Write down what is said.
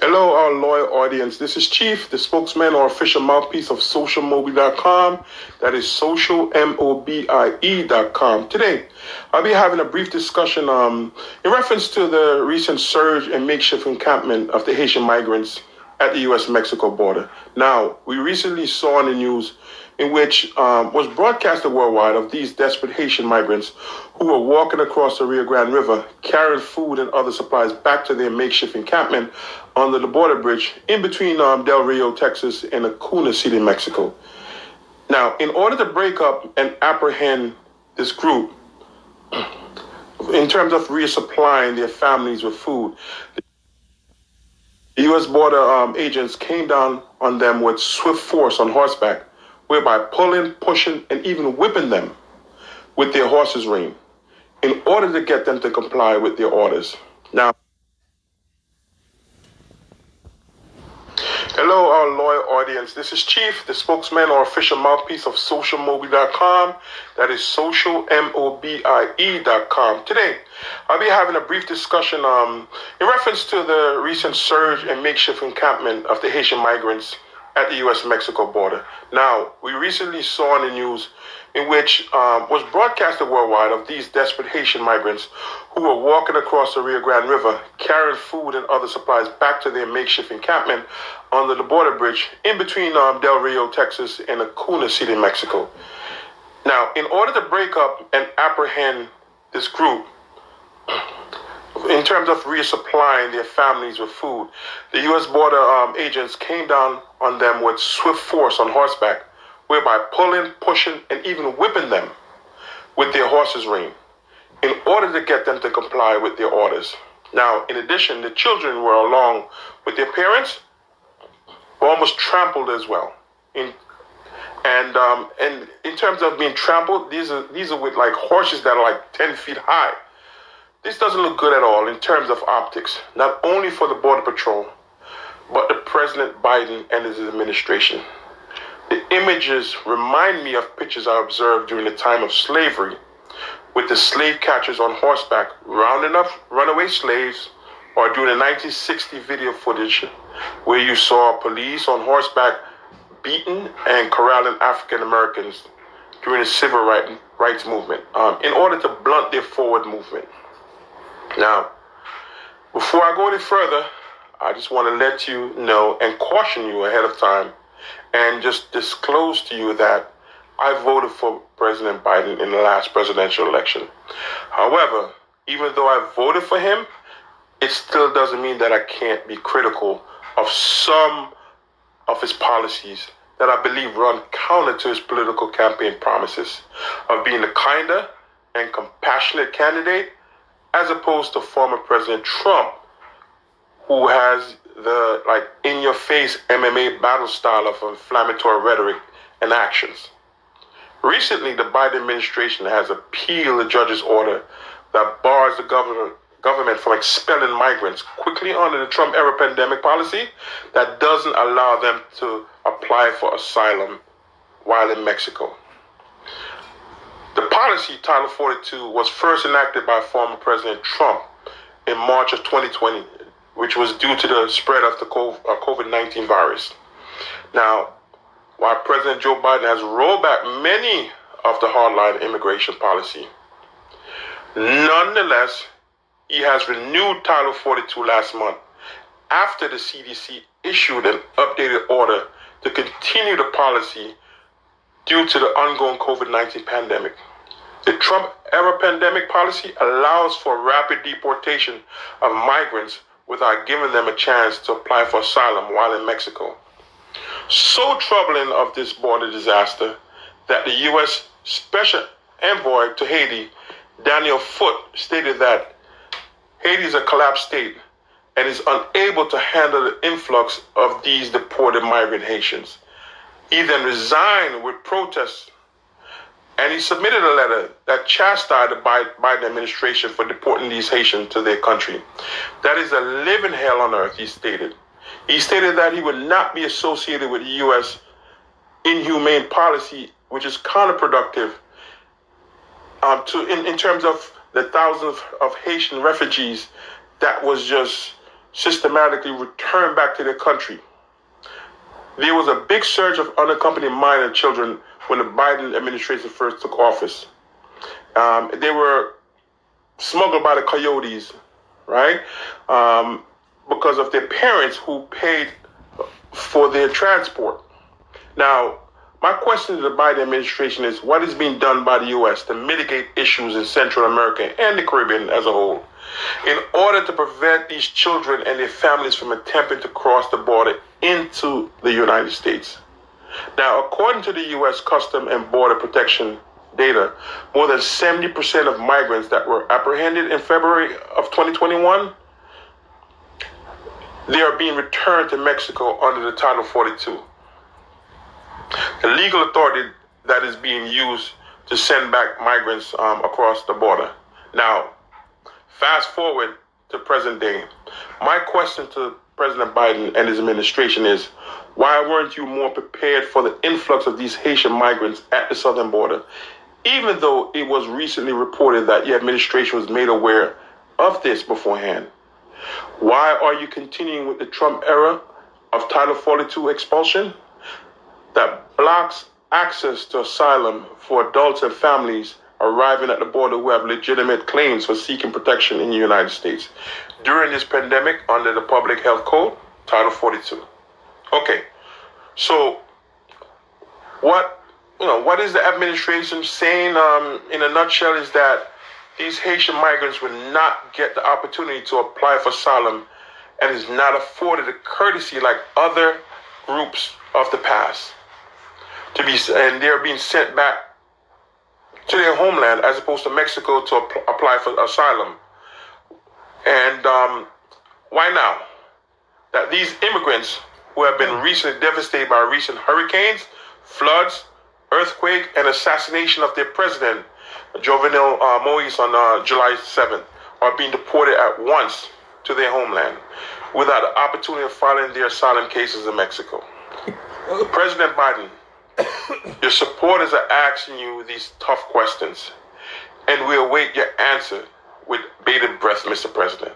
Hello, our loyal audience. This is Chief, the spokesman or official mouthpiece of socialmobile.com. That is socialmobie.com. Today, I'll be having a brief discussion in reference to the recent surge and makeshift encampment of the Haitian migrants at the U.S.-Mexico border. Now, we recently saw in the news in which was broadcasted worldwide of these desperate Haitian migrants who were walking across the Rio Grande River, carrying food and other supplies back to their makeshift encampment under the border bridge in between Del Rio, Texas, and Acuna City, Mexico. Now, in order to break up and apprehend this group, in terms of resupplying their families with food, the U.S. border agents came down on them with swift force on horseback, whereby pulling, pushing, and even whipping them with their horse's rein in order to get them to comply with their orders. Now, hello, our loyal audience. This is Chief, the spokesman or official mouthpiece of socialmobile.com. That is socialmobie.com. Today, I'll be having a brief discussion in reference to the recent surge and makeshift encampment of the Haitian migrants at the U.S.-Mexico border. Now, we recently saw in the news in which was broadcasted worldwide of these desperate Haitian migrants who were walking across the Rio Grande River, carrying food and other supplies back to their makeshift encampment under the border bridge in between Del Rio, Texas, and Acuna City, Mexico. Now, in order to break up and apprehend this group, in terms of resupplying their families with food, the U.S. border agents came down on them with swift force on horseback, whereby pulling, pushing, and even whipping them with their horse's rein in order to get them to comply with their orders. Now, in addition, the children were along with their parents, were almost trampled as well. And in terms of being trampled, these are with like horses that are like 10 feet high. This doesn't look good at all in terms of optics, not only for the Border Patrol, but the President Biden and his administration. The images remind me of pictures I observed during the time of slavery, with the slave catchers on horseback rounding up runaway slaves, or during the 1960 video footage where you saw police on horseback beating and corralling African Americans during the civil rights movement in order to blunt their forward movement. Now, before I go any further, I just want to let you know and caution you ahead of time and just disclose to you that I voted for President Biden in the last presidential election. However, even though I voted for him, it still doesn't mean that I can't be critical of some of his policies that I believe run counter to his political campaign promises of being a kinder and compassionate candidate, as opposed to former President Trump, who has the in-your-face MMA battle style of inflammatory rhetoric and actions. Recently, the Biden administration has appealed the judge's order that bars the government from expelling migrants quickly under the Trump-era pandemic policy that doesn't allow them to apply for asylum while in Mexico. The policy, Title 42, was first enacted by former President Trump in March of 2020, which was due to the spread of the COVID-19 virus. Now, while President Joe Biden has rolled back many of the hardline immigration policy, nonetheless, he has renewed Title 42 last month after the CDC issued an updated order to continue the policy due to the ongoing COVID-19 pandemic. The Trump-era pandemic policy allows for rapid deportation of migrants without giving them a chance to apply for asylum while in Mexico. So troubling of this border disaster that the U.S. Special Envoy to Haiti, Daniel Foote, stated that Haiti is a collapsed state and is unable to handle the influx of these deported migrant Haitians. He then resigned with protests, and he submitted a letter that chastised the Biden administration for deporting these Haitians to their country. That is a living hell on earth, he stated. He stated that he would not be associated with the U.S. inhumane policy, which is counterproductive in terms of the thousands of Haitian refugees that was just systematically return back to their country. There was a big surge of unaccompanied minor children when the Biden administration first took office. They were smuggled by the coyotes, right? Because of their parents who paid for their transport. Now, my question to the Biden administration is, what is being done by the U.S. to mitigate issues in Central America and the Caribbean as a whole in order to prevent these children and their families from attempting to cross the border into the United States? Now, according to the U.S. Custom and Border Protection data, more than 70% of migrants that were apprehended in February of 2021, they are being returned to Mexico under the Title 42. The legal authority that is being used to send back migrants across the border. Now, fast forward to present day. My question to President Biden and his administration is, why weren't you more prepared for the influx of these Haitian migrants at the southern border, even though it was recently reported that your administration was made aware of this beforehand? Why are you continuing with the Trump era of Title 42 expulsion that blocks access to asylum for adults and families arriving at the border who have legitimate claims for seeking protection in the United States during this pandemic under the Public Health Code, Title 42? Okay, so what is the administration saying in a nutshell is that these Haitian migrants would not get the opportunity to apply for asylum and is not afforded a courtesy like other groups of the past. And they're being sent back to their homeland as opposed to Mexico to apply for asylum. And why now? That these immigrants who have been recently devastated by recent hurricanes, floods, earthquake, and assassination of their president, Jovenel Moise, on July 7th, are being deported at once to their homeland without the opportunity of filing their asylum cases in Mexico. President Biden, your supporters are asking you these tough questions, and we await your answer with bated breath, Mr. President.